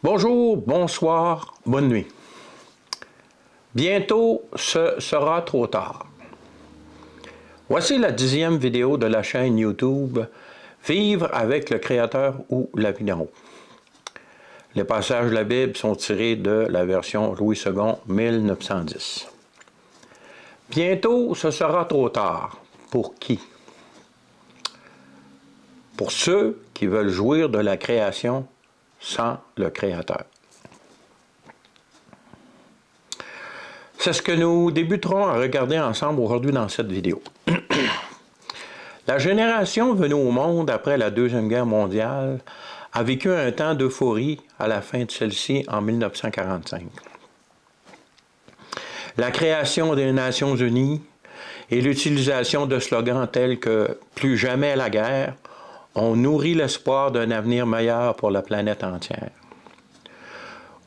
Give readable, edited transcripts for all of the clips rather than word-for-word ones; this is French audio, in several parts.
Bonjour, bonsoir, bonne nuit. Bientôt, ce sera trop tard. Voici la 10e vidéo de la chaîne YouTube Vivre avec le Créateur ou la vie d'en haut. Les passages de la Bible sont tirés de la version Louis II 1910. Bientôt, ce sera trop tard. Pour qui? Pour ceux qui veulent jouir de la création sans le Créateur. C'est ce que nous débuterons à regarder ensemble aujourd'hui dans cette vidéo. La génération venue au monde après la Deuxième Guerre mondiale a vécu un temps d'euphorie à la fin de celle-ci en 1945. La création des Nations Unies et l'utilisation de slogans tels que « Plus jamais la guerre » ont nourri l'espoir d'un avenir meilleur pour la planète entière.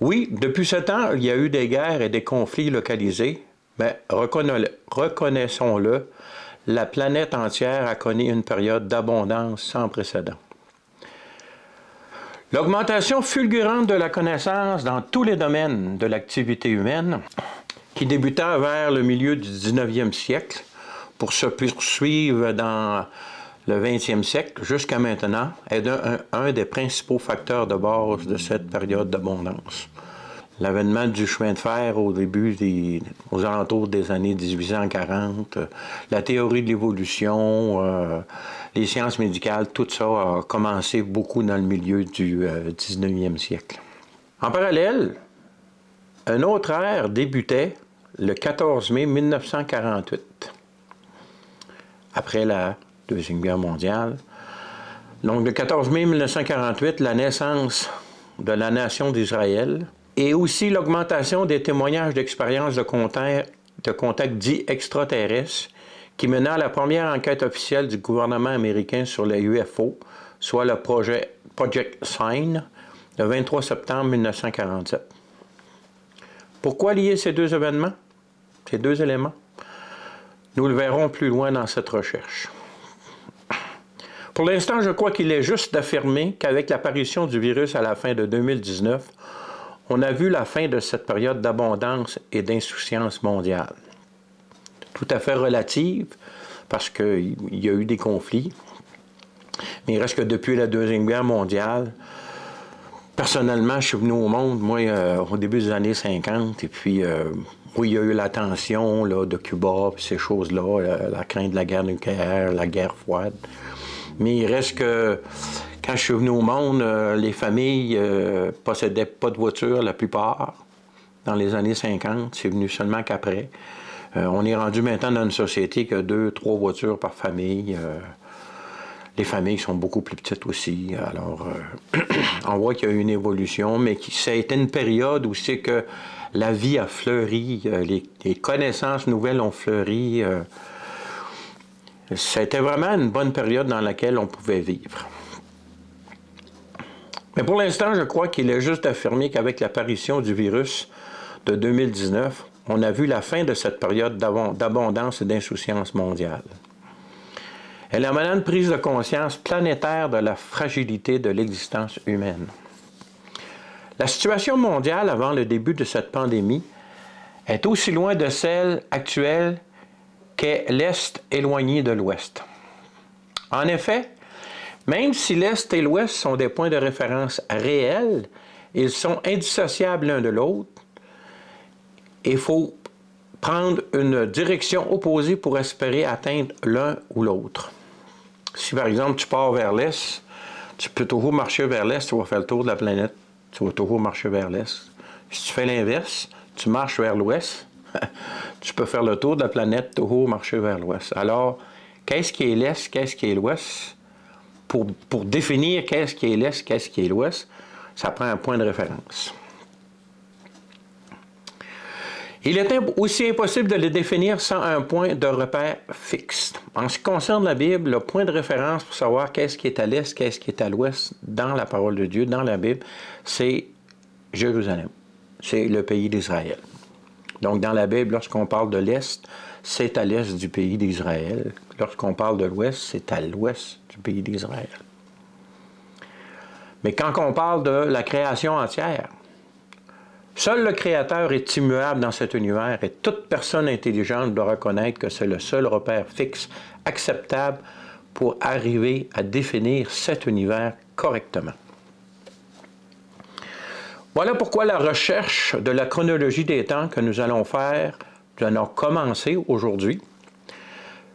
Oui, depuis ce temps, il y a eu des guerres et des conflits localisés, mais reconnaissons-le, la planète entière a connu une période d'abondance sans précédent. L'augmentation fulgurante de la connaissance dans tous les domaines de l'activité humaine, qui débuta vers le milieu du 19e siècle pour se poursuivre dans le 20e siècle jusqu'à maintenant, est un des principaux facteurs de base de cette période d'abondance. L'avènement du chemin de fer aux alentours des années 1840, la théorie de l'évolution, les sciences médicales, tout ça a commencé beaucoup dans le milieu du 19e siècle. En parallèle, une autre ère débutait le 14 mai 1948, après la Deuxième Guerre mondiale. Donc le 14 mai 1948, la naissance de la nation d'Israël, et aussi l'augmentation des témoignages d'expériences de contact dits extraterrestres qui mena à la première enquête officielle du gouvernement américain sur les UFO, soit le projet Project Sign, le 23 septembre 1947. Pourquoi lier ces deux événements, ces deux éléments? Nous le verrons plus loin dans cette recherche. Pour l'instant, je crois qu'il est juste d'affirmer qu'avec l'apparition du virus à la fin de 2019, on a vu la fin de cette période d'abondance et d'insouciance mondiale. Tout à fait relative, parce qu'il y a eu des conflits. Mais il reste que depuis la Deuxième Guerre mondiale, personnellement, je suis venu au monde, moi, au début des années 50, et puis, oui, il y a eu la tension là, de Cuba, puis ces choses-là, la crainte de la guerre nucléaire, la guerre froide. Mais il reste que, quand je suis venu au monde, les familles possédaient pas de voiture, la plupart. Dans les années 50, c'est venu seulement qu'après. On est rendu maintenant dans une société que 2-3 voitures par famille. Les familles sont beaucoup plus petites aussi. Alors, on voit qu'il y a eu une évolution, mais ça a été une période où c'est que la vie a fleuri, les connaissances nouvelles ont fleuri. C'était vraiment une bonne période dans laquelle on pouvait vivre. Mais pour l'instant, je crois qu'il est juste d'affirmer qu'avec l'apparition du virus de 2019, on a vu la fin de cette période d'abondance et d'insouciance mondiale. Elle a mené une prise de conscience planétaire de la fragilité de l'existence humaine. La situation mondiale avant le début de cette pandémie est aussi loin de celle actuelle qu'est l'Est éloigné de l'Ouest. En effet, même si l'Est et l'Ouest sont des points de référence réels, ils sont indissociables l'un de l'autre. Il faut prendre une direction opposée pour espérer atteindre l'un ou l'autre. Si par exemple tu pars vers l'Est, tu peux toujours marcher vers l'Est, tu vas faire le tour de la planète, tu vas toujours marcher vers l'Est. Si tu fais l'inverse, tu marches vers l'Ouest, tu peux faire le tour de la planète, toujours marcher vers l'Ouest. Alors, qu'est-ce qui est l'Est, qu'est-ce qui est l'Ouest? Pour définir qu'est-ce qui est l'Est, qu'est-ce qui est l'Ouest, ça prend un point de référence. Il est aussi impossible de les définir sans un point de repère fixe. En ce qui concerne la Bible, le point de référence pour savoir qu'est-ce qui est à l'Est, qu'est-ce qui est à l'Ouest, dans la parole de Dieu, dans la Bible, c'est Jérusalem. C'est le pays d'Israël. Donc, dans la Bible, lorsqu'on parle de l'Est, c'est à l'Est du pays d'Israël. Lorsqu'on parle de l'Ouest, c'est à l'Ouest du pays d'Israël. Mais quand on parle de la création entière, seul le Créateur est immuable dans cet univers et toute personne intelligente doit reconnaître que c'est le seul repère fixe, acceptable pour arriver à définir cet univers correctement. Voilà pourquoi la recherche de la chronologie des temps que nous allons commencer aujourd'hui,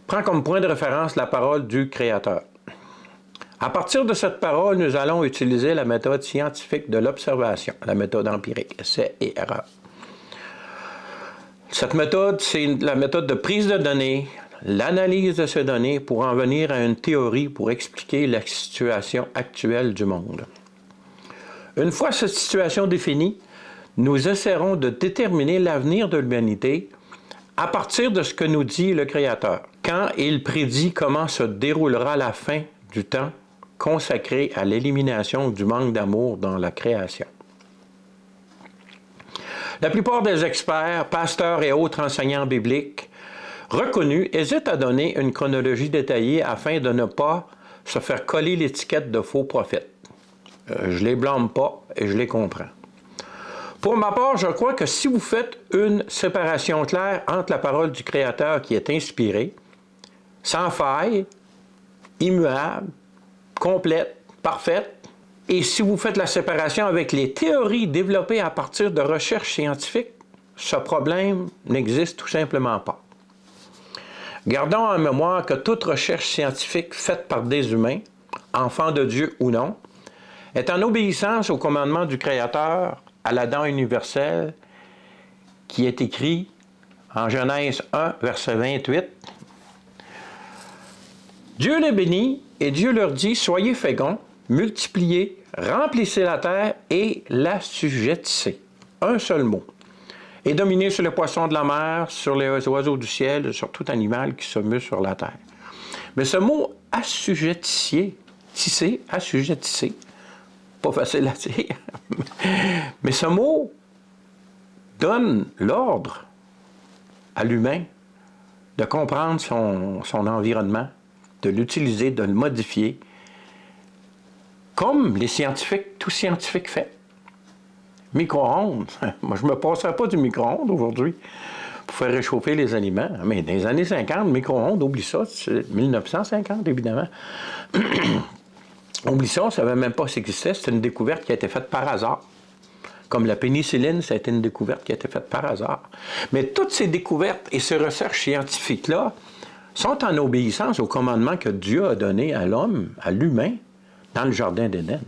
prend comme point de référence la parole du Créateur. À partir de cette parole, nous allons utiliser la méthode scientifique de l'observation, la méthode empirique, essai et erreur. Cette méthode, c'est la méthode de prise de données, l'analyse de ces données pour en venir à une théorie pour expliquer la situation actuelle du monde. Une fois cette situation définie, nous essaierons de déterminer l'avenir de l'humanité à partir de ce que nous dit le Créateur, quand il prédit comment se déroulera la fin du temps consacré à l'élimination du manque d'amour dans la création. La plupart des experts, pasteurs et autres enseignants bibliques reconnus hésitent à donner une chronologie détaillée afin de ne pas se faire coller l'étiquette de faux prophètes. Je les blâme pas et je les comprends. Pour ma part, je crois que si vous faites une séparation claire entre la parole du Créateur qui est inspirée, sans faille, immuable, complète, parfaite, et si vous faites la séparation avec les théories développées à partir de recherches scientifiques, ce problème n'existe tout simplement pas. Gardons en mémoire que toute recherche scientifique faite par des humains, enfants de Dieu ou non, est en obéissance au commandement du Créateur à l'Adam universel qui est écrit en Genèse 1, verset 28. Dieu les bénit et Dieu leur dit, soyez féconds, multipliez, remplissez la terre et l'assujettissez. Un seul mot. Et dominez sur les poissons de la mer, sur les oiseaux du ciel, sur tout animal qui se meut sur la terre. Mais ce mot assujettissez, assujettissez, pas facile à dire, mais ce mot donne l'ordre à l'humain de comprendre son environnement, de l'utiliser, de le modifier, comme les scientifiques, tout scientifique fait. Micro-ondes, moi je ne me passerais pas du micro-ondes aujourd'hui pour faire réchauffer les aliments, mais dans les années 50, micro-ondes, oublie ça, c'est 1950 évidemment. Oublie ça, on ne savait même pas ce qui existait. C'est une découverte qui a été faite par hasard. Comme la pénicilline, ça a été une découverte qui a été faite par hasard. Mais toutes ces découvertes et ces recherches scientifiques-là sont en obéissance au commandement que Dieu a donné à l'homme, à l'humain, dans le Jardin d'Éden.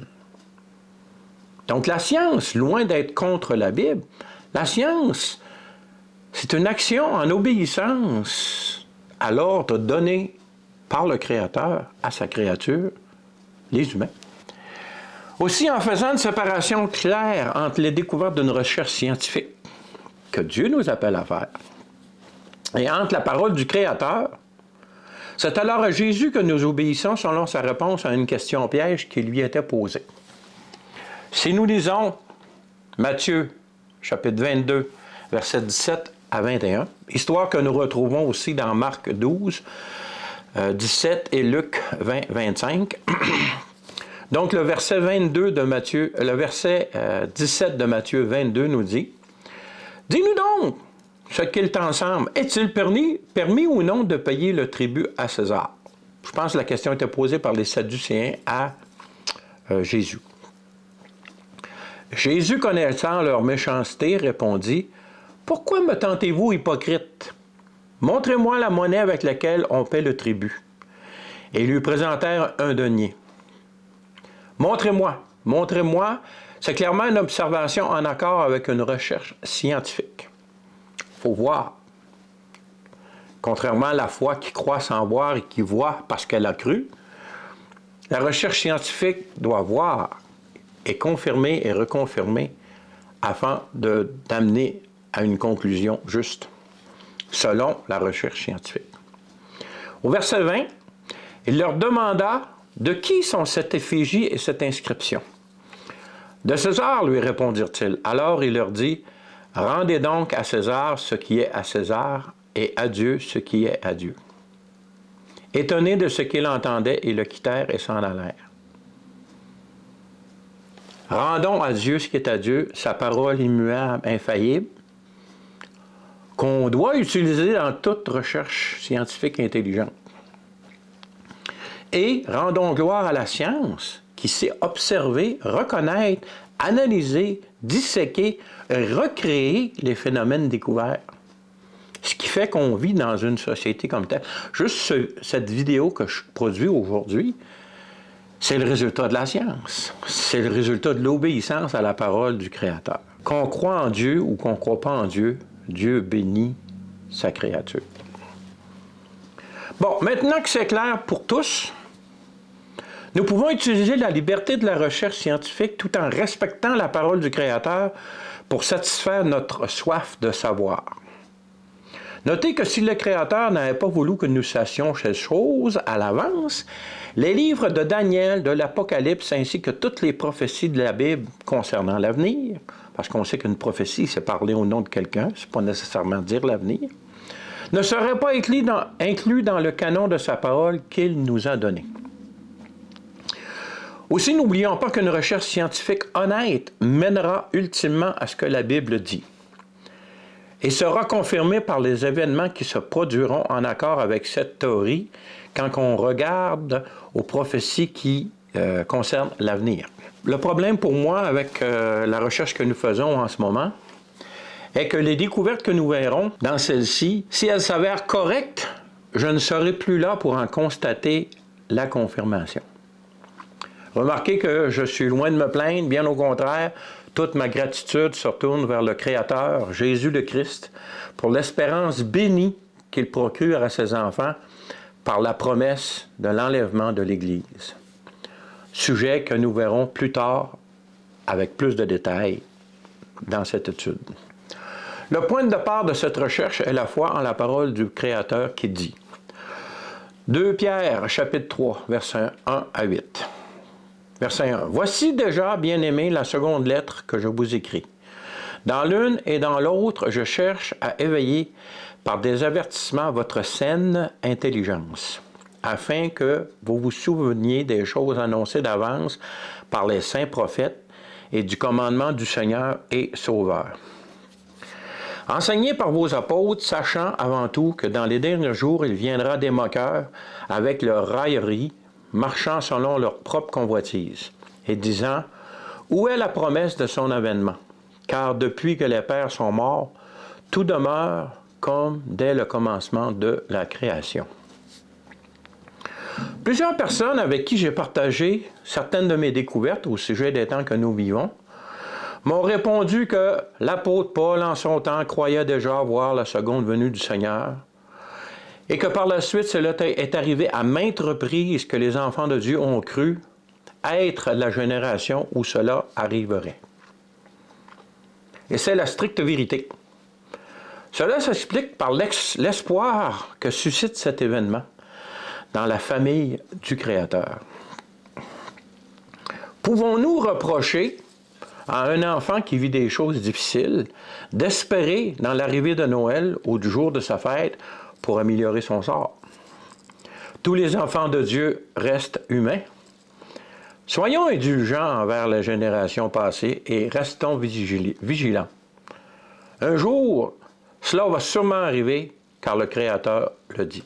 Donc la science, loin d'être contre la Bible, la science, c'est une action en obéissance à l'ordre donné par le Créateur à sa créature, les humains. Aussi, en faisant une séparation claire entre les découvertes d'une recherche scientifique que Dieu nous appelle à faire et entre la parole du Créateur, c'est alors à Jésus que nous obéissons selon sa réponse à une question piège qui lui était posée. Si nous lisons Matthieu, chapitre 22, versets 17 à 21, histoire que nous retrouvons aussi dans Marc 12, 17 et Luc 20, 25. Donc, le verset 22 de Matthieu, le verset 17 de Matthieu 22 nous dit, « Dis-nous donc, ce qu'il t'en semble, est-il permis ou non de payer le tribut à César? » Je pense que la question était posée par les Sadducéens à Jésus. Jésus, connaissant leur méchanceté, répondit, « Pourquoi me tentez-vous, hypocrite? Montrez-moi la monnaie avec laquelle on paie le tribut. » Et ils lui présentèrent un denier. « Montrez-moi, c'est clairement une observation en accord avec une recherche scientifique. Il faut voir. Contrairement à la foi qui croit sans voir et qui voit parce qu'elle a cru, la recherche scientifique doit voir et confirmer et reconfirmer afin d'amener à une conclusion juste, selon la recherche scientifique. Au verset 20, il leur demanda de qui sont cette effigie et cette inscription. De César, lui répondirent-ils. Alors il leur dit, rendez donc à César ce qui est à César et à Dieu ce qui est à Dieu. Étonnés de ce qu'ils entendaient, ils le quittèrent et s'en allèrent. Rendons à Dieu ce qui est à Dieu, sa parole immuable, infaillible, qu'on doit utiliser dans toute recherche scientifique intelligente. Et rendons gloire à la science qui sait observer, reconnaître, analyser, disséquer, recréer les phénomènes découverts. Ce qui fait qu'on vit dans une société comme telle. Juste cette vidéo que je produis aujourd'hui, c'est le résultat de la science. C'est le résultat de l'obéissance à la parole du Créateur. Qu'on croit en Dieu ou qu'on ne croit pas en Dieu, Dieu bénit sa créature. Bon, maintenant que c'est clair pour tous, nous pouvons utiliser la liberté de la recherche scientifique tout en respectant la parole du Créateur pour satisfaire notre soif de savoir. Notez que si le Créateur n'avait pas voulu que nous sachions ces choses à l'avance, les livres de Daniel, de l'Apocalypse, ainsi que toutes les prophéties de la Bible concernant l'avenir, parce qu'on sait qu'une prophétie, c'est parler au nom de quelqu'un, c'est pas nécessairement dire l'avenir, ne seraient pas inclus dans le canon de sa parole qu'il nous a donné. Aussi, n'oublions pas qu'une recherche scientifique honnête mènera ultimement à ce que la Bible dit et sera confirmée par les événements qui se produiront en accord avec cette théorie quand on regarde aux prophéties qui concernent l'avenir. Le problème pour moi avec la recherche que nous faisons en ce moment est que les découvertes que nous verrons dans celle-ci, si elles s'avèrent correctes, je ne serai plus là pour en constater la confirmation. Remarquez que je suis loin de me plaindre, bien au contraire, toute ma gratitude se retourne vers le Créateur, Jésus le Christ, pour l'espérance bénie qu'il procure à ses enfants par la promesse de l'enlèvement de l'Église. Sujet que nous verrons plus tard avec plus de détails dans cette étude. Le point de départ de cette recherche est la foi en la parole du Créateur qui dit 2 Pierre, chapitre 3, versets 1 à 8. Verset 1. « Voici déjà, bien-aimés, la seconde lettre que je vous écris. Dans l'une et dans l'autre, je cherche à éveiller par des avertissements votre saine intelligence, afin que vous vous souveniez des choses annoncées d'avance par les saints prophètes et du commandement du Seigneur et Sauveur. Enseignez par vos apôtres, sachant avant tout que dans les derniers jours, il viendra des moqueurs avec leur raillerie, marchant selon leur propre convoitise, et disant « Où est la promesse de son avènement? Car depuis que les pères sont morts, tout demeure comme dès le commencement de la création. » Plusieurs personnes avec qui j'ai partagé certaines de mes découvertes au sujet des temps que nous vivons m'ont répondu que l'apôtre Paul, en son temps, croyait déjà voir la seconde venue du Seigneur, et que par la suite, cela est arrivé à maintes reprises que les enfants de Dieu ont cru être la génération où cela arriverait. Et c'est la stricte vérité. Cela s'explique par l'espoir que suscite cet événement dans la famille du Créateur. Pouvons-nous reprocher à un enfant qui vit des choses difficiles d'espérer dans l'arrivée de Noël ou du jour de sa fête pour améliorer son sort? Tous les enfants de Dieu restent humains. Soyons indulgents envers la génération passée et restons vigilants. Un jour, cela va sûrement arriver, car le Créateur le dit.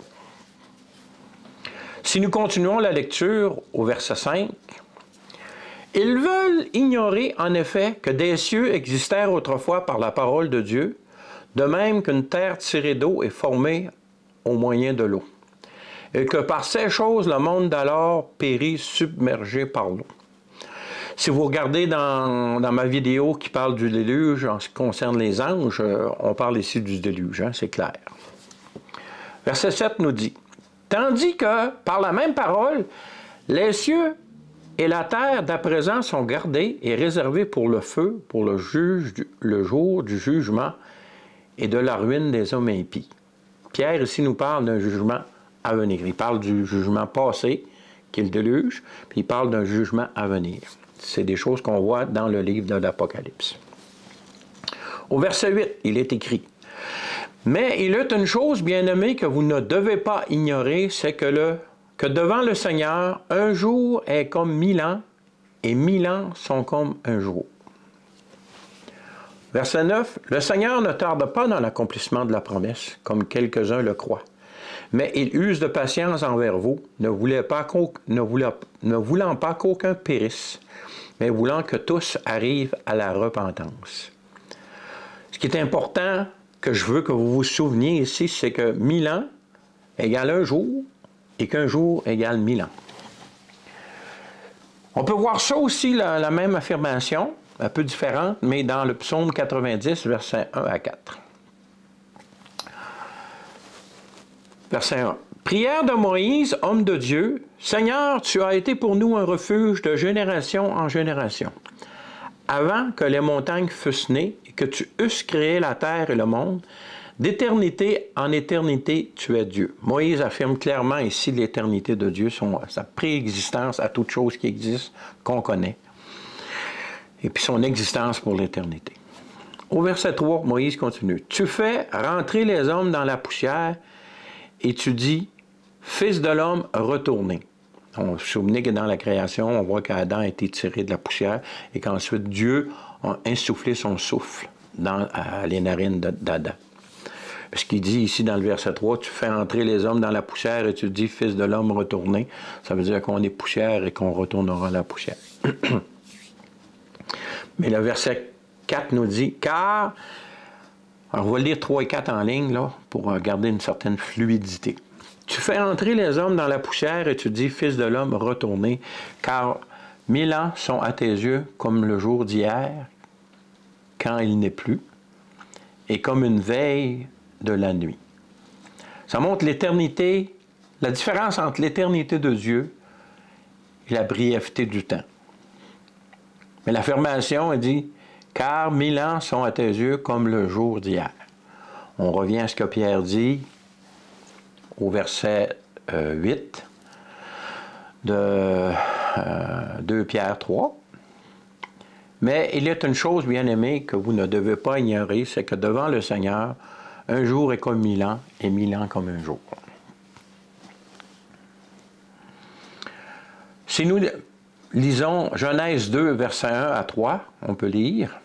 Si nous continuons la lecture au verset 5, « Ils veulent ignorer en effet que des cieux existèrent autrefois par la parole de Dieu, de même qu'une terre tirée d'eau est formée au moyen de l'eau, et que par ces choses le monde d'alors périt submergé par l'eau. » Si vous regardez dans ma vidéo qui parle du déluge en ce qui concerne les anges, on parle ici du déluge, c'est clair. Verset 7 nous dit, « Tandis que, par la même parole, les cieux et la terre d'à présent sont gardés et réservés pour le feu, pour le jour du jugement et de la ruine des hommes impies. » Pierre ici nous parle d'un jugement à venir. Il parle du jugement passé, qui est le déluge, puis il parle d'un jugement à venir. C'est des choses qu'on voit dans le livre de l'Apocalypse. Au verset 8, il est écrit, « Mais il est une chose, bien-aimée, que vous ne devez pas ignorer, c'est que devant le Seigneur, un jour est comme 1000 ans, et 1000 ans sont comme un jour. Verset 9, le Seigneur ne tarde pas dans l'accomplissement de la promesse, comme quelques-uns le croient. Mais il use de patience envers vous, ne voulant pas qu'aucun périsse, mais voulant que tous arrivent à la repentance. Ce qui est important, que je veux que vous vous souveniez ici, c'est que 1000 ans égale un jour, et qu'un jour égale 1000 ans. On peut voir ça aussi, la même affirmation, un peu différente, mais dans le psaume 90, versets 1 à 4. Verset 1. Prière de Moïse, homme de Dieu, Seigneur, tu as été pour nous un refuge de génération en génération. Avant que les montagnes fussent nées et que tu eusses créé la terre et le monde, d'éternité en éternité, tu es Dieu. Moïse affirme clairement ici l'éternité de Dieu, sa préexistence à toute chose qui existe, qu'on connaît, et puis son existence pour l'éternité. Au verset 3, Moïse continue. Tu fais rentrer les hommes dans la poussière et tu dis, Fils de l'homme, retournez. On se souvient que dans la création, on voit qu'Adam a été tiré de la poussière et qu'ensuite Dieu a insufflé son souffle dans les narines d'Adam. Ce qu'il dit ici dans le verset 3, tu fais entrer les hommes dans la poussière et tu dis, Fils de l'homme, retournez. Ça veut dire qu'on est poussière et qu'on retournera à la poussière. Mais le verset 4 nous dit, car, alors on va lire 3 et 4 en ligne là, pour garder une certaine fluidité. Tu fais entrer les hommes dans la poussière et tu dis, Fils de l'homme, retournez, car 1000 ans sont à tes yeux comme le jour d'hier, quand il n'est plus, et comme une veille de la nuit. Ça montre l'éternité, la différence entre l'éternité de Dieu et la brièveté du temps. Mais l'affirmation, elle dit, car 1000 ans sont à tes yeux comme le jour d'hier. On revient à ce que Pierre dit au verset 8 de 2 Pierre 3. Mais il y a une chose, bien aimée, que vous ne devez pas ignorer, c'est que devant le Seigneur, un jour est comme 1000 ans et 1000 ans comme un jour. Si nous lisons Genèse 2, versets 1 à 3, on peut lire.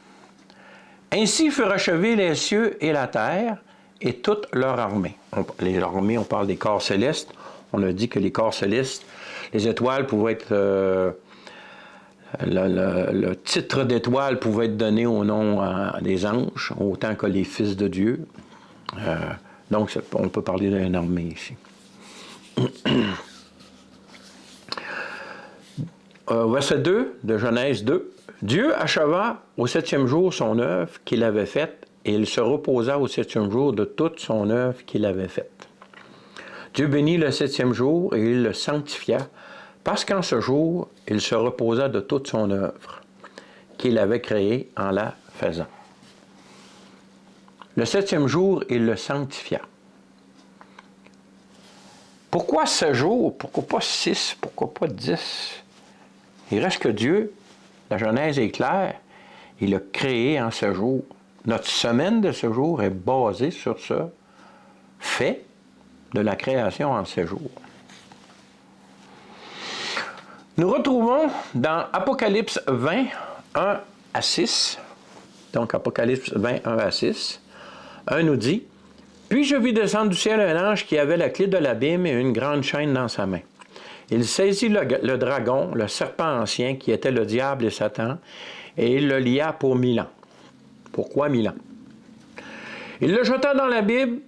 Ainsi furent achevés les cieux et la terre et toute leur armée. Les armées, on parle des corps célestes. On a dit que les corps célestes, les étoiles pouvaient être... le titre d'étoile pouvait être donné au nom des anges, autant que les fils de Dieu. Donc, on peut parler d'une armée ici. Verset 2 de Genèse 2. Dieu acheva au 7e jour son œuvre qu'il avait faite, et il se reposa au 7e jour de toute son œuvre qu'il avait faite. Dieu bénit le 7e jour et il le sanctifia, parce qu'en ce jour, il se reposa de toute son œuvre qu'il avait créée en la faisant. Le 7e jour, il le sanctifia. Pourquoi 7 jours? Pourquoi pas 6? Pourquoi pas 10? Il reste que Dieu, la Genèse est claire, il a créé en ce jour. Notre semaine de ce jour est basée sur ce fait de la création en 7 jours. Nous retrouvons dans Apocalypse 20, 1 à 6. Donc, Apocalypse 20, 1 à 6. 1 nous dit, « Puis je vis descendre du ciel un ange qui avait la clé de l'abîme et une grande chaîne dans sa main. Il saisit le dragon, le serpent ancien, qui était le diable et Satan, et il le lia pour 1000 ans. » Pourquoi 1000 ans? Il le jeta dans l'abîme,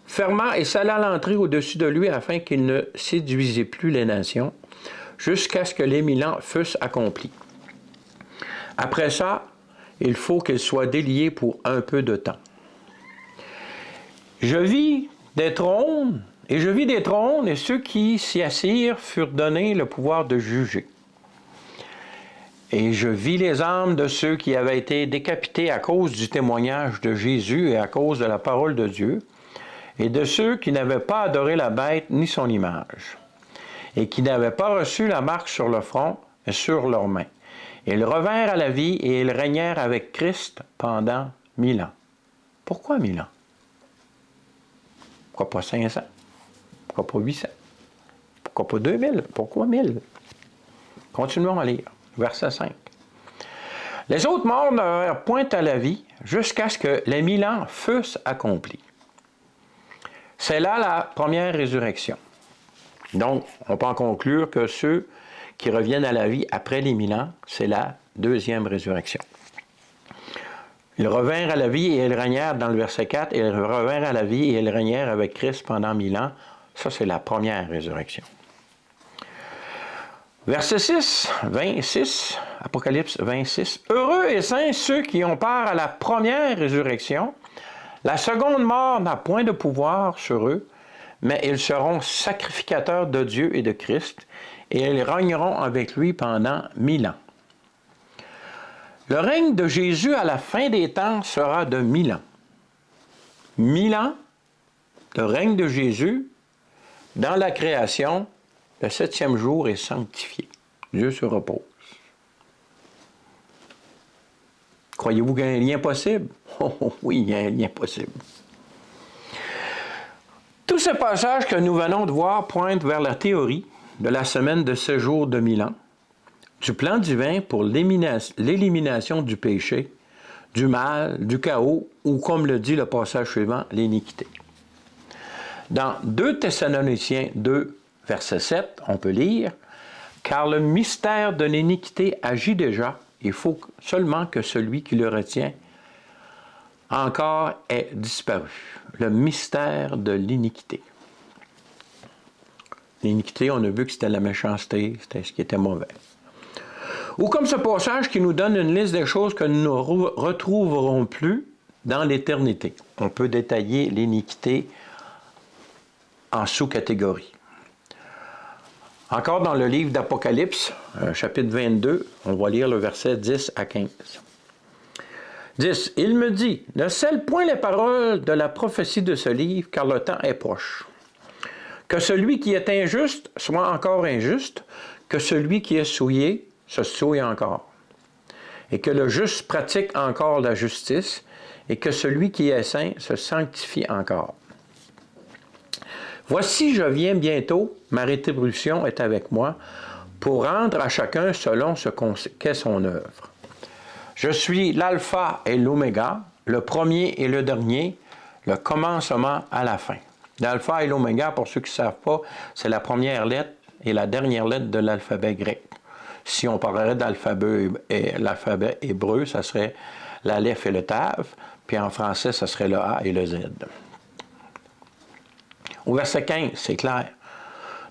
ferma et scella l'entrée au-dessus de lui afin qu'il ne séduisait plus les nations, jusqu'à ce que les 1000 ans fussent accomplis. Après ça, il faut qu'il soit délié pour un peu de temps. Je vis des trônes, et ceux qui s'y assirent furent donnés le pouvoir de juger. Et je vis les âmes de ceux qui avaient été décapités à cause du témoignage de Jésus et à cause de la parole de Dieu, et de ceux qui n'avaient pas adoré la bête ni son image, et qui n'avaient pas reçu la marque sur le front et sur leurs mains. Ils revinrent à la vie et ils régnèrent avec Christ pendant 1000 ans. Pourquoi 1000 ans? Pourquoi pas 500? Pourquoi pas 800? Pourquoi pas 2000? Pourquoi 1000? Continuons à lire. Verset 5. Les autres morts n'aurent point à la vie jusqu'à ce que les 1000 ans fussent accomplis. C'est là la première résurrection. Donc, on peut en conclure que ceux qui reviennent à la vie après les 1000 ans, c'est la deuxième résurrection. Ils revinrent à la vie et ils régnèrent dans le verset 4, et ils revinrent à la vie et ils régnèrent avec Christ pendant 1000 ans. Ça, c'est la première résurrection. Verset 6, 26, Apocalypse 26. Heureux et saints ceux qui ont part à la première résurrection. La seconde mort n'a point de pouvoir sur eux, mais ils seront sacrificateurs de Dieu et de Christ, et ils régneront avec lui pendant 1000 ans. Le règne de Jésus à la fin des temps sera de 1000 ans. 1000 ans, le règne de Jésus, dans la création, le 7e jour est sanctifié. Dieu se repose. Croyez-vous qu'il y a un lien possible? Oh, oui, il y a un lien possible. Tous ces passages que nous venons de voir pointent vers la théorie de la semaine de séjour de 1000 ans, du plan divin pour l'élimination du péché, du mal, du chaos, ou comme le dit le passage suivant, l'iniquité. Dans 2 Thessaloniciens 2, verset 7, on peut lire « Car le mystère de l'iniquité agit déjà, il faut seulement que celui qui le retient encore ait disparu. » Le mystère de l'iniquité. L'iniquité, on a vu que c'était la méchanceté, c'était ce qui était mauvais. Ou comme ce passage qui nous donne une liste des choses que nous ne retrouverons plus dans l'éternité. On peut détailler l'iniquité en sous-catégories. Encore dans le livre d'Apocalypse, chapitre 22, on va lire le verset 10 à 15. 10. Il me dit, ne scelle point les paroles de la prophétie de ce livre, car le temps est proche. Que celui qui est injuste soit encore injuste, que celui qui est souillé se souille encore. Et que le juste pratique encore la justice, et que celui qui est saint se sanctifie encore. Voici, je viens bientôt, ma rétribution est avec moi, pour rendre à chacun selon ce qu'est son œuvre. Je suis l'alpha et l'oméga, le premier et le dernier, le commencement à la fin. L'alpha et l'oméga, pour ceux qui ne savent pas, c'est la première lettre et la dernière lettre de l'alphabet grec. Si on parlerait d'alphabet hébreu, ça serait l'aleph et le tav, puis en français, ça serait le A et le Z. Au verset 15, c'est clair.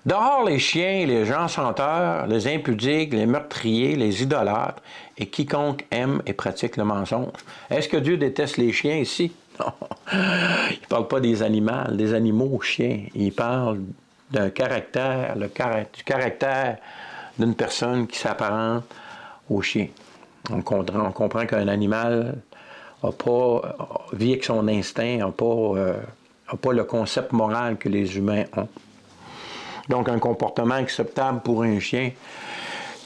Dehors les chiens, les gens senteurs, les impudiques, les meurtriers, les idolâtres, et quiconque aime et pratique le mensonge. Est-ce que Dieu déteste les chiens ici? Non. Il ne parle pas des animaux chiens. Il parle d'un caractère, du caractère d'une personne qui s'apparente au chien. On comprend qu'un animal vit avec son instinct, n'a pas le concept moral que les humains ont. Donc, un comportement acceptable pour un chien,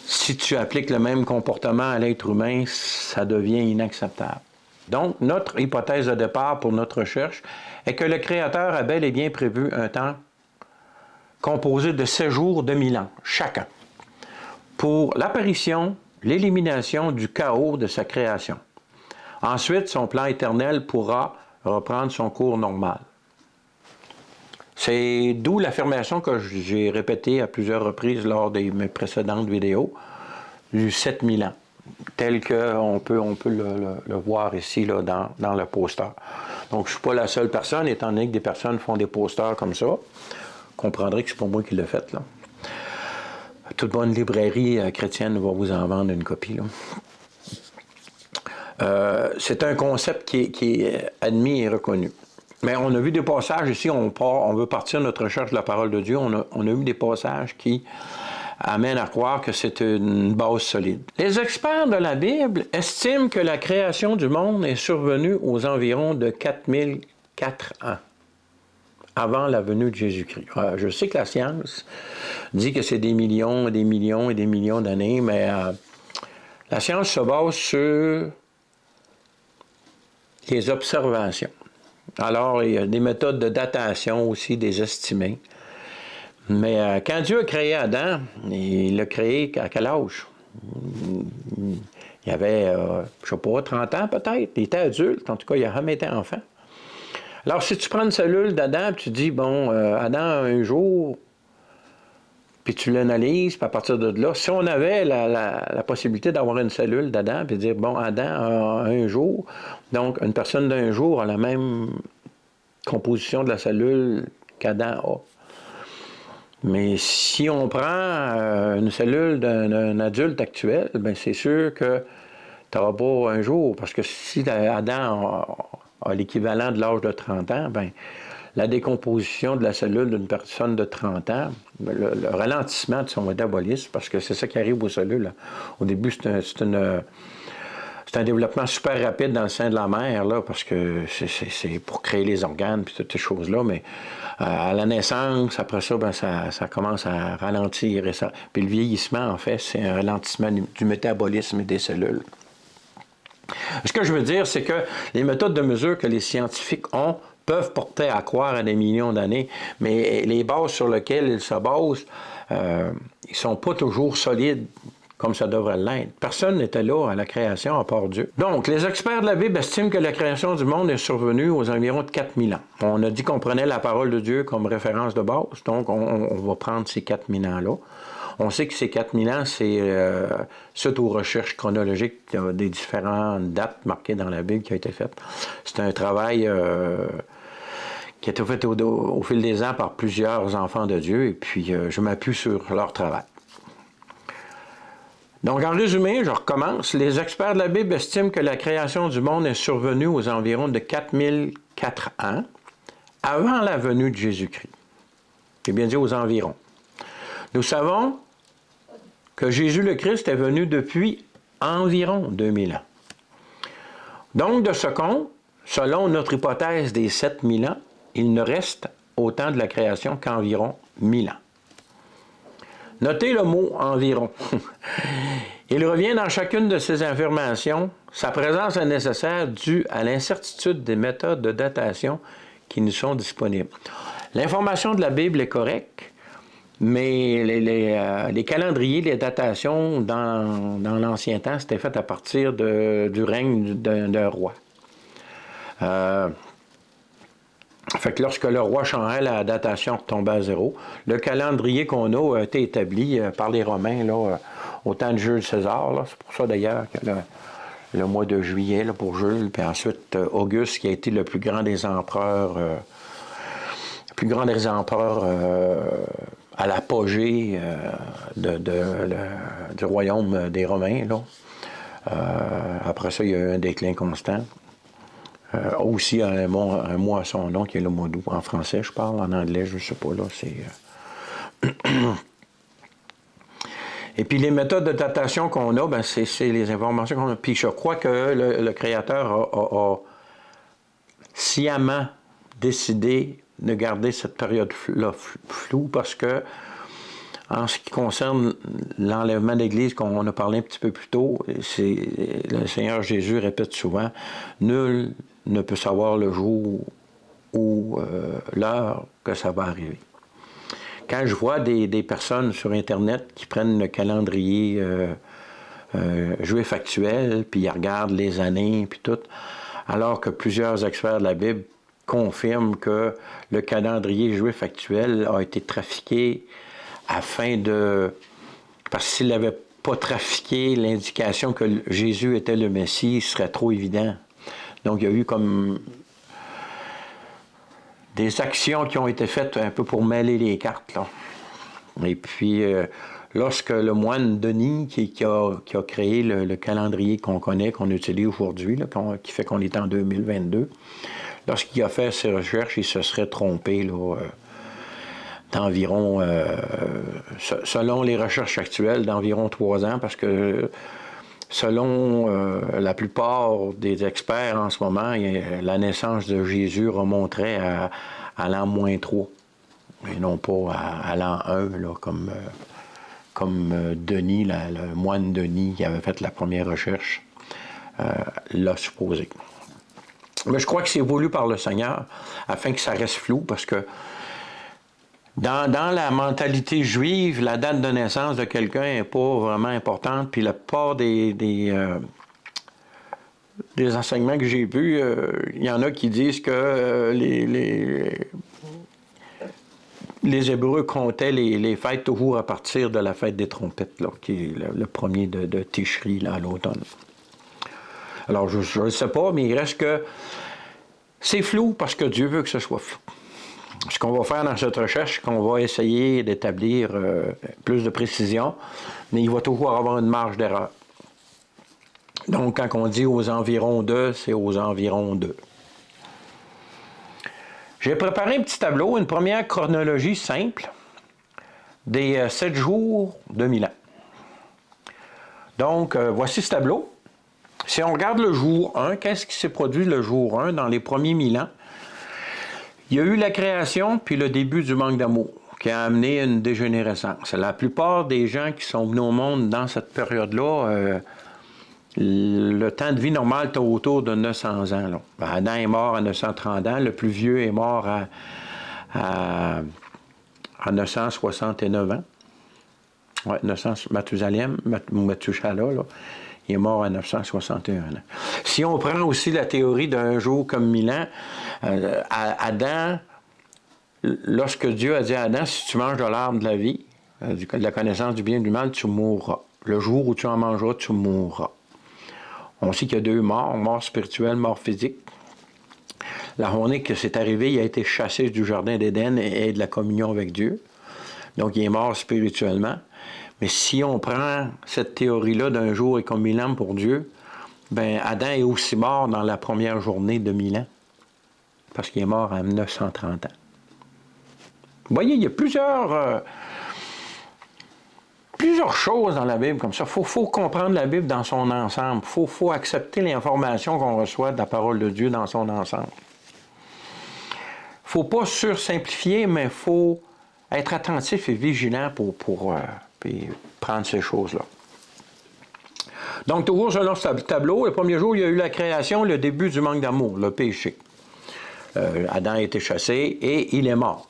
si tu appliques le même comportement à l'être humain, ça devient inacceptable. Donc, notre hypothèse de départ pour notre recherche est que le Créateur a bel et bien prévu un temps composé de séjours de 1000 ans, chacun, pour l'apparition, l'élimination du chaos de sa création. Ensuite, son plan éternel pourra reprendre son cours normal. C'est d'où l'affirmation que j'ai répétée à plusieurs reprises lors de mes précédentes vidéos du 7000 ans, tel qu'on peut le voir ici là, dans le poster. Donc, je ne suis pas la seule personne, étant donné que des personnes font des posters comme ça. Vous comprendrez que ce n'est pas moi qui l'ai fait. Là. Toute bonne librairie chrétienne va vous en vendre une copie. C'est un concept qui est admis et reconnu. Mais on a vu des passages ici, on veut partir de notre recherche de la parole de Dieu, on a vu des passages qui amènent à croire que c'est une base solide. Les experts de la Bible estiment que la création du monde est survenue aux environs de 4004 ans, avant la venue de Jésus-Christ. Je sais que la science dit que c'est des millions et des millions et des millions d'années, mais la science se base sur les observations. Alors, il y a des méthodes de datation aussi, des estimés. Mais quand Dieu a créé Adam, il l'a créé à quel âge? Il avait, je sais pas, 30 ans peut-être. Il était adulte, en tout cas, il n'a jamais été enfant. Alors, si tu prends une cellule d'Adam, tu dis, bon, Adam, un jour, puis tu l'analyses, puis à partir de là, si on avait la possibilité d'avoir une cellule d'Adam, puis dire, bon, Adam a un jour, donc une personne d'un jour a la même composition de la cellule qu'Adam a. Mais si on prend une cellule d'un adulte actuel, bien c'est sûr que tu n'auras pas un jour, parce que si Adam a l'équivalent de l'âge de 30 ans, bien, la décomposition de la cellule d'une personne de 30 ans, le ralentissement de son métabolisme, parce que c'est ça qui arrive aux cellules. Là. Au début, c'est un développement super rapide dans le sein de la mère, là, parce que c'est pour créer les organes et toutes ces choses-là, mais à la naissance, après ça, ben, ça commence à ralentir. Puis le vieillissement, en fait, c'est un ralentissement du métabolisme des cellules. Ce que je veux dire, c'est que les méthodes de mesure que les scientifiques ont peuvent porter à croire à des millions d'années, mais les bases sur lesquelles ils se basent, ils ne sont pas toujours solides comme ça devrait l'être. Personne n'était là à la création à part Dieu. Donc, les experts de la Bible estiment que la création du monde est survenue aux environs de 4000 ans. On a dit qu'on prenait la parole de Dieu comme référence de base, donc on va prendre ces 4000 ans-là. On sait que ces 4000 ans, c'est suite aux recherches chronologiques des différentes dates marquées dans la Bible qui a été faite. C'est un travail qui a été fait au fil des ans par plusieurs enfants de Dieu, et puis je m'appuie sur leur travail. Donc, en résumé, je recommence. Les experts de la Bible estiment que la création du monde est survenue aux environs de 4004 ans, avant la venue de Jésus-Christ. J'ai bien dit aux environs. Nous savons que Jésus le Christ est venu depuis environ 2000 ans. Donc, de ce compte, selon notre hypothèse des 7000 ans, il ne reste au temps de la création qu'environ 1000 ans. Notez le mot « environ ». Il revient dans chacune de ces affirmations. Sa présence est nécessaire due à l'incertitude des méthodes de datation qui nous sont disponibles. L'information de la Bible est correcte, mais les calendriers, les datations dans l'ancien temps, c'était fait à partir du règne d'un roi. Fait que lorsque le roi changeait, la datation retombait à zéro. Le calendrier qu'on a été établi par les Romains là, au temps de Jules César. Là. C'est pour ça d'ailleurs que le mois de juillet là, pour Jules, puis ensuite Auguste qui a été le plus grand des empereurs, à l'apogée du royaume des Romains. Là. Après ça, il y a eu un déclin constant. Aussi un mois à son nom qui est le mois d'août. En français, je parle. En anglais, je ne sais pas. Là, c'est... Et puis les méthodes de datation qu'on a, ben, c'est les informations qu'on a. Puis je crois que le Créateur a sciemment décidé de garder cette période-là floue parce que en ce qui concerne l'enlèvement de l'Église, qu'on a parlé un petit peu plus tôt, le Seigneur Jésus répète souvent, nul ne peut savoir le jour ou l'heure que ça va arriver. Quand je vois des personnes sur Internet qui prennent le calendrier juif actuel, puis ils regardent les années, puis tout, alors que plusieurs experts de la Bible confirment que le calendrier juif actuel a été trafiqué afin de... Parce que s'il n'avait pas trafiqué l'indication que Jésus était le Messie, ce serait trop évident. Donc, il y a eu comme des actions qui ont été faites un peu pour mêler les cartes, là. Et puis, lorsque le moine Denis, qui a créé le calendrier qu'on connaît, qu'on utilise aujourd'hui, là, qui fait qu'on est en 2022, lorsqu'il a fait ses recherches, il se serait trompé, là, d'environ, selon les recherches actuelles, d'environ 3 ans, parce que selon la plupart des experts en ce moment, la naissance de Jésus remonterait à l'an -3, et non pas à l'an 1, là, comme Denis, le moine Denis, qui avait fait la première recherche, l'a supposé. Mais je crois que c'est voulu par le Seigneur, afin que ça reste flou, parce que Dans la mentalité juive, la date de naissance de quelqu'un n'est pas vraiment importante, puis la plupart des enseignements que j'ai vus, il y en a qui disent que les Hébreux comptaient les fêtes toujours à partir de la fête des trompettes, là, qui est le premier de Tishri, là, à l'automne. Alors, je ne sais pas, mais il reste que c'est flou parce que Dieu veut que ce soit flou. Ce qu'on va faire dans cette recherche, c'est qu'on va essayer d'établir plus de précision, mais il va toujours avoir une marge d'erreur. Donc, quand on dit aux environs de, c'est aux environs de. J'ai préparé un petit tableau, une première chronologie simple des 7 jours de Milan. Donc, voici ce tableau. Si on regarde le jour 1, qu'est-ce qui s'est produit le jour 1 dans les premiers 1000 ans? Il y a eu la création puis le début du manque d'amour qui a amené une dégénérescence. La plupart des gens qui sont venus au monde dans cette période-là, le temps de vie normal était autour de 900 ans. Là. Adam est mort à 930 ans, le plus vieux est mort à 969 ans. Oui, Mathusalem, Mathusalem, là. Il est mort à 961 ans. Si on prend aussi la théorie d'un jour comme 1000 ans, Adam, lorsque Dieu a dit à Adam, si tu manges de l'arbre de la vie, de la connaissance du bien et du mal, tu mourras. Le jour où tu en mangeras, tu mourras. On sait qu'il y a 2 morts, mort spirituelle, mort physique. La journée que c'est arrivé, il a été chassé du jardin d'Éden et de la communion avec Dieu. Donc, il est mort spirituellement. Mais si on prend cette théorie-là d'un jour est comme 1000 ans pour Dieu, ben Adam est aussi mort dans la première journée de 1000 ans, parce qu'il est mort à 930 ans. Vous voyez, il y a plusieurs choses dans la Bible comme ça. Il faut comprendre la Bible dans son ensemble. Il faut accepter l'information qu'on reçoit de la parole de Dieu dans son ensemble. Il ne faut pas sursimplifier, mais il faut être attentif et vigilant pour prendre ces choses-là. Donc, toujours selon ce tableau, le premier jour, il y a eu la création, le début du manque d'amour, le péché. Adam a été chassé et il est mort.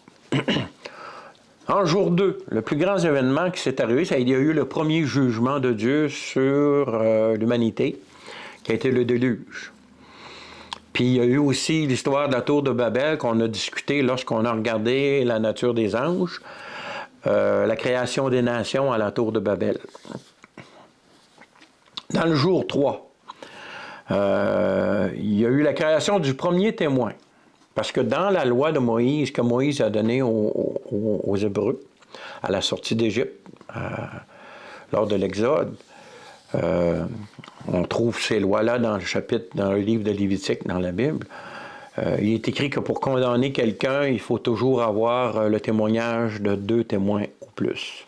En jour 2, le plus grand événement qui s'est arrivé, il y a eu le premier jugement de Dieu sur l'humanité, qui a été le déluge. Puis il y a eu aussi l'histoire de la tour de Babel qu'on a discuté lorsqu'on a regardé la nature des anges, la création des nations à la tour de Babel. Dans le jour 3, il y a eu la création du premier témoin. Parce que dans la loi de Moïse, que Moïse a donnée aux Hébreux, à la sortie d'Égypte, lors de l'Exode, on trouve ces lois-là dans le livre de Lévitique, dans la Bible. Il est écrit que pour condamner quelqu'un, il faut toujours avoir le témoignage de 2 témoins ou plus.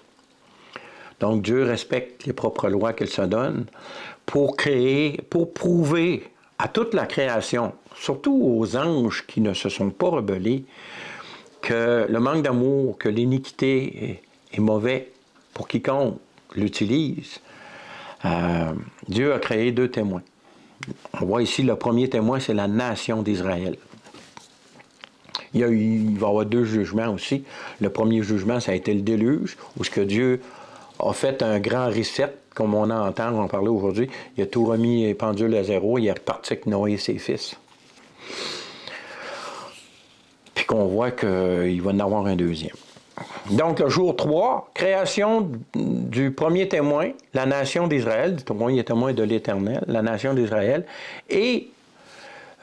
Donc Dieu respecte les propres lois qu'il se donne pour prouver à toute la création, surtout aux anges qui ne se sont pas rebellés, que le manque d'amour, que l'iniquité est mauvais pour quiconque l'utilise. Dieu a créé 2 témoins. On voit ici le premier témoin, c'est la nation d'Israël. Il va y avoir 2 jugements aussi. Le premier jugement, ça a été le déluge, où ce que Dieu a fait un grand reset, comme on entend en parler aujourd'hui. Il a tout remis pendule à zéro, il est reparti avec Noé et ses fils. Puis qu'on voit qu'il va en avoir un deuxième. Donc, le jour 3, création du premier témoin, la nation d'Israël, du témoin, il est témoin de l'Éternel, la nation d'Israël, et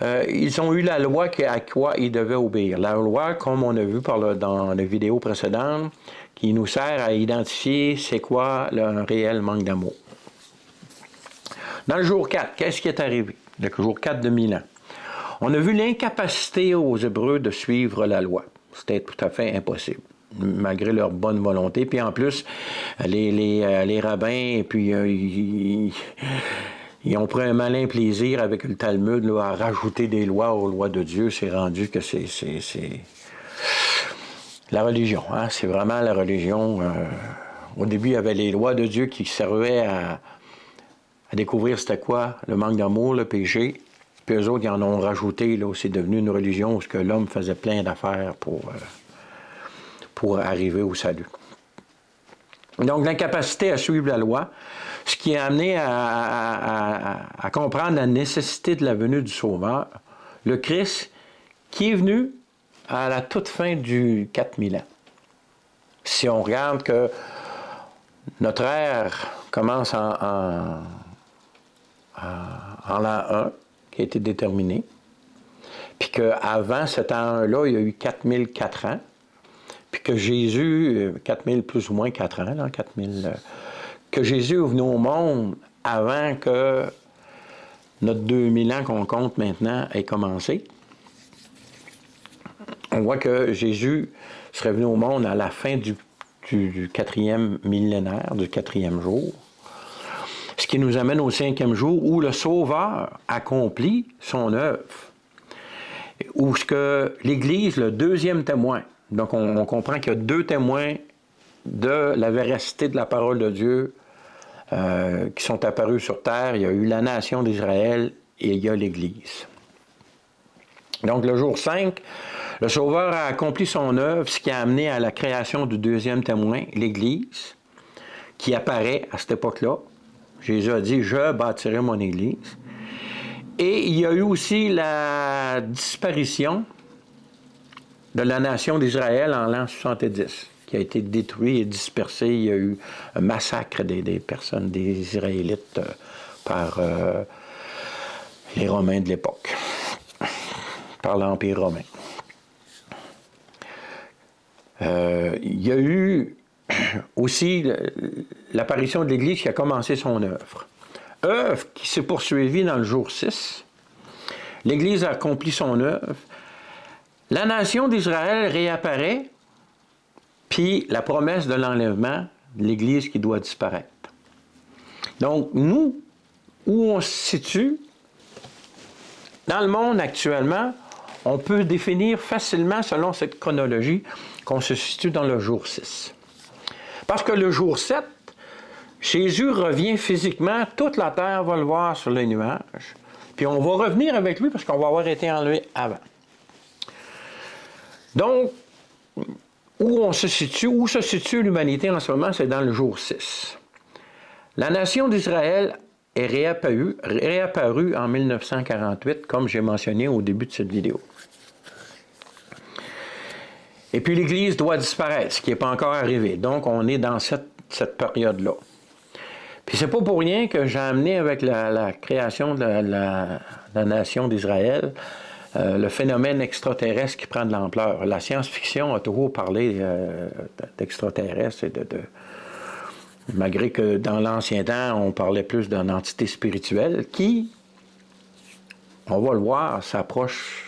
ils ont eu la loi à quoi ils devaient obéir. La loi, comme on a vu dans les vidéos précédentes, qui nous sert à identifier c'est quoi un réel manque d'amour. Dans le jour 4, qu'est-ce qui est arrivé? Le jour 4 de 1000 ans. On a vu l'incapacité aux Hébreux de suivre la loi. C'était tout à fait impossible, malgré leur bonne volonté. Puis en plus, les rabbins, puis ils ont pris un malin plaisir avec le Talmud là, à rajouter des lois aux lois de Dieu. C'est rendu que c'est la religion. Hein? C'est vraiment la religion. Au début, il y avait les lois de Dieu qui servaient à découvrir c'était quoi le manque d'amour, le péché. Puis eux autres, ils en ont rajouté. Là, c'est devenu une religion où l'homme faisait plein d'affaires pour pour arriver au salut. Donc, l'incapacité à suivre la loi, ce qui a amené à comprendre la nécessité de la venue du Sauveur, le Christ, qui est venu à la toute fin du 4000 ans. Si on regarde que notre ère commence en l'an 1, qui a été déterminé, puis qu'avant cet an 1-là, il y a eu 4004 ans, puis que Jésus, 4000 plus ou moins 4 ans, là, 4000, que Jésus est venu au monde avant que notre 2000 ans qu'on compte maintenant ait commencé. On voit que Jésus serait venu au monde à la fin du 4e millénaire, du 4e jour. Ce qui nous amène au 5e jour où le Sauveur accomplit son œuvre. Où ce que l'Église, le deuxième témoin, donc on comprend qu'il y a 2 témoins de la véracité de la parole de Dieu qui sont apparus sur terre. Il y a eu la nation d'Israël et il y a l'Église. Donc le jour 5, le Sauveur a accompli son œuvre, ce qui a amené à la création du deuxième témoin, l'Église, qui apparaît à cette époque-là. Jésus a dit « Je bâtirai mon Église ». Et il y a eu aussi la disparition de la nation d'Israël en l'an 70, qui a été détruite et dispersée. Il y a eu un massacre des personnes, des Israélites, par les Romains de l'époque, par l'Empire romain. Il y a eu aussi l'apparition de l'Église qui a commencé son œuvre. Œuvre qui s'est poursuivie dans le jour 6. L'Église a accompli son œuvre. La nation d'Israël réapparaît, puis la promesse de l'enlèvement, l'Église qui doit disparaître. Donc, nous, où on se situe, dans le monde actuellement, on peut définir facilement, selon cette chronologie, qu'on se situe dans le jour 6. Parce que le jour 7, Jésus revient physiquement, toute la terre va le voir sur les nuages, puis on va revenir avec lui parce qu'on va avoir été enlevé avant. Donc, où se situe l'humanité en ce moment, c'est dans le jour 6. La nation d'Israël est réapparue en 1948, comme j'ai mentionné au début de cette vidéo. Et puis l'Église doit disparaître, ce qui n'est pas encore arrivé. Donc, on est dans cette période-là. Puis c'est pas pour rien que j'ai amené avec la création de la nation d'Israël le phénomène extraterrestre qui prend de l'ampleur. La science-fiction a toujours parlé d'extraterrestres et malgré que dans l'ancien temps, on parlait plus d'une entité spirituelle qui, on va le voir, s'approche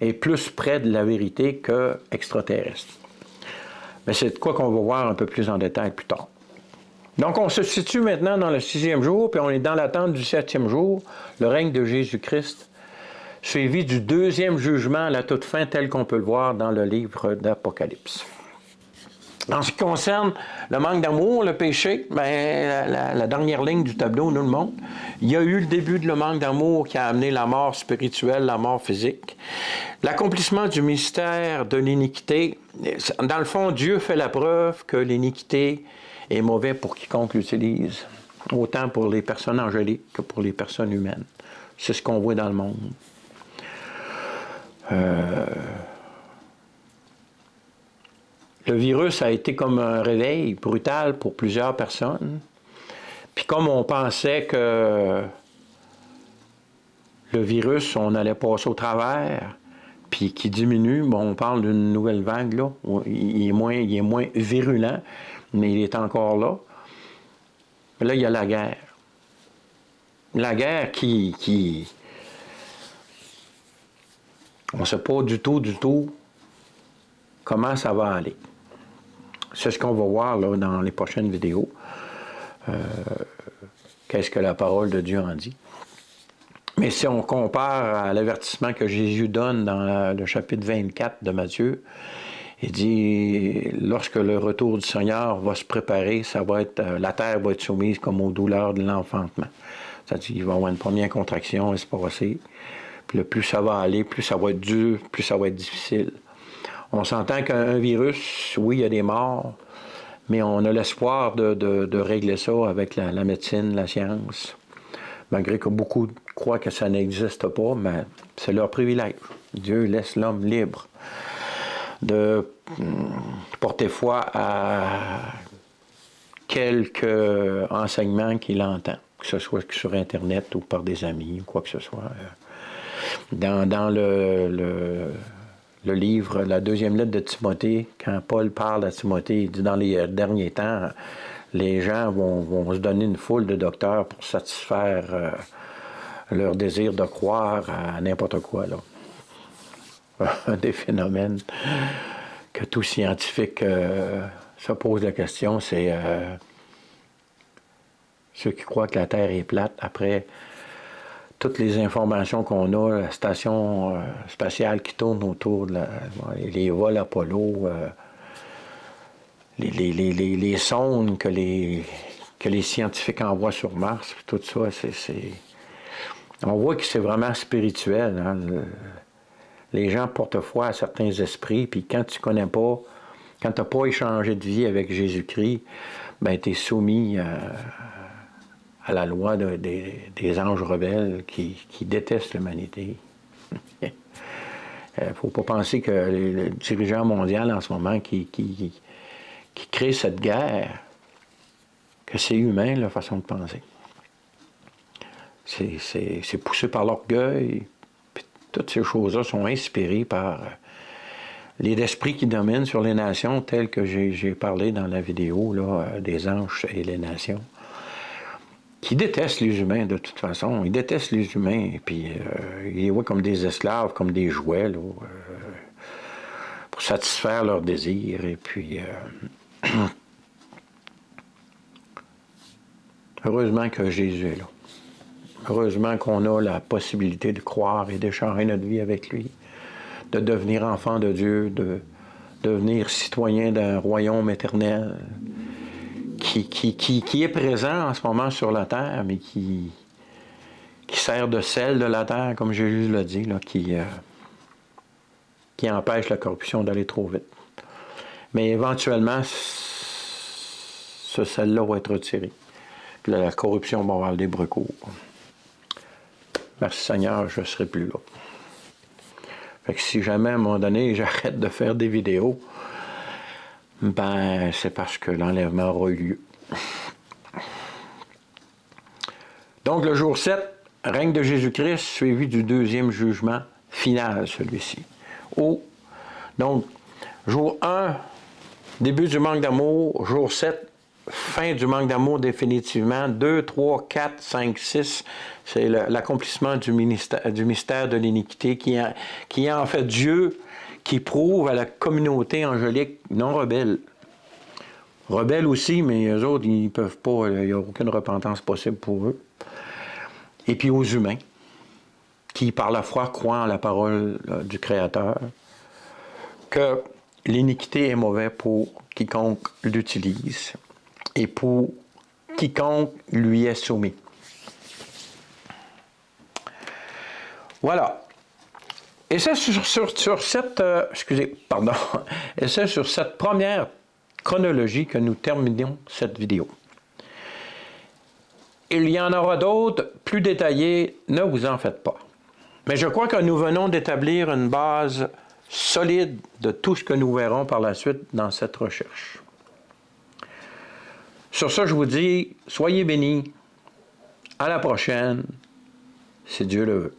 est plus près de la vérité qu'extraterrestre. Mais c'est de quoi qu'on va voir un peu plus en détail plus tard. Donc, on se situe maintenant dans le 6e jour, puis on est dans l'attente du 7e jour, le règne de Jésus-Christ, suivi du 2e jugement à la toute fin, tel qu'on peut le voir dans le livre d'Apocalypse. En ce qui concerne le manque d'amour, le péché, la dernière ligne du tableau nous le montre. Il y a eu le début de le manque d'amour qui a amené la mort spirituelle, la mort physique. L'accomplissement du mystère de l'iniquité. Dans le fond, Dieu fait la preuve que l'iniquité est mauvais pour quiconque l'utilise, autant pour les personnes angéliques que pour les personnes humaines. C'est ce qu'on voit dans le monde. Le virus a été comme un réveil brutal pour plusieurs personnes. Puis comme on pensait que le virus, on allait passer au travers, puis qui diminue, bon, on parle d'une nouvelle vague, là. Il est moins virulent, mais il est encore là. Là, il y a la guerre. La guerre qui on ne sait pas du tout comment ça va aller. C'est ce qu'on va voir là, dans les prochaines vidéos. Qu'est-ce que la parole de Dieu en dit. Mais si on compare à l'avertissement que Jésus donne dans le chapitre 24 de Matthieu, il dit, lorsque le retour du Seigneur va se préparer, ça va être, la terre va être soumise comme aux douleurs de l'enfantement. C'est-à-dire qu'il va y avoir une première contraction espacée. Puis plus ça va aller, plus ça va être dur, plus ça va être difficile. On s'entend qu'un virus, oui, il y a des morts, mais on a l'espoir de régler ça avec la médecine, la science. Malgré que beaucoup croient que ça n'existe pas, mais c'est leur privilège. Dieu laisse l'homme libre de porter foi à quelques enseignements qu'il entend, que ce soit sur Internet ou par des amis ou quoi que ce soit. Dans le livre, la deuxième lettre de Timothée, quand Paul parle à Timothée, il dit dans les derniers temps, les gens vont se donner une foule de docteurs pour satisfaire leur désir de croire à n'importe quoi, là. Un des phénomènes que tout scientifique se pose la question, c'est ceux qui croient que la Terre est plate. Après toutes les informations qu'on a, la station spatiale qui tourne autour de les vols Apollo, les sondes que les scientifiques envoient sur Mars, tout ça, on voit que c'est vraiment spirituel. Hein? Les gens portent foi à certains esprits, puis quand tu connais pas, quand tu n'as pas échangé de vie avec Jésus-Christ, ben tu es soumis à la loi des anges rebelles qui détestent l'humanité. Il ne faut pas penser que le dirigeant mondial en ce moment qui crée cette guerre, que c'est humain, la façon de penser. C'est poussé par l'orgueil. Toutes ces choses-là sont inspirées par les esprits qui dominent sur les nations, tels que j'ai parlé dans la vidéo là, des anges et les nations, qui détestent les humains de toute façon. Ils détestent les humains, et puis ils les voient comme des esclaves, comme des jouets, là, pour satisfaire leurs désirs. Et puis, heureusement que Jésus est là. Heureusement qu'on a la possibilité de croire et d'échanger notre vie avec lui, de devenir enfant de Dieu, de devenir citoyen d'un royaume éternel qui est présent en ce moment sur la terre, mais qui sert de sel de la terre, comme Jésus l'a dit, là, qui empêche la corruption d'aller trop vite. Mais éventuellement, ce sel-là va être retiré. Puis la corruption va avoir le débrecours. Merci Seigneur, je ne serai plus là. Fait que si jamais à un moment donné j'arrête de faire des vidéos, ben c'est parce que l'enlèvement aura eu lieu. Donc le jour 7, règne de Jésus-Christ, suivi du deuxième jugement final, celui-ci. Donc, jour 1, début du manque d'amour. Jour 7, fin du manque d'amour définitivement. 2, 3, 4, 5, 6, c'est l'accomplissement du mystère de l'iniquité qui est en fait Dieu qui prouve à la communauté angélique non rebelle. Rebelles aussi, mais eux autres, ils ne peuvent pas, il n'y a aucune repentance possible pour eux. Et puis aux humains, qui par la foi croient en la parole du Créateur, que l'iniquité est mauvaise pour quiconque l'utilise et pour quiconque lui est soumis. Voilà. Et c'est sur cette et c'est sur cette première chronologie que nous terminons cette vidéo. Il y en aura d'autres plus détaillées, ne vous en faites pas. Mais je crois que nous venons d'établir une base solide de tout ce que nous verrons par la suite dans cette recherche. Sur ça, je vous dis, soyez bénis. À la prochaine, si Dieu le veut.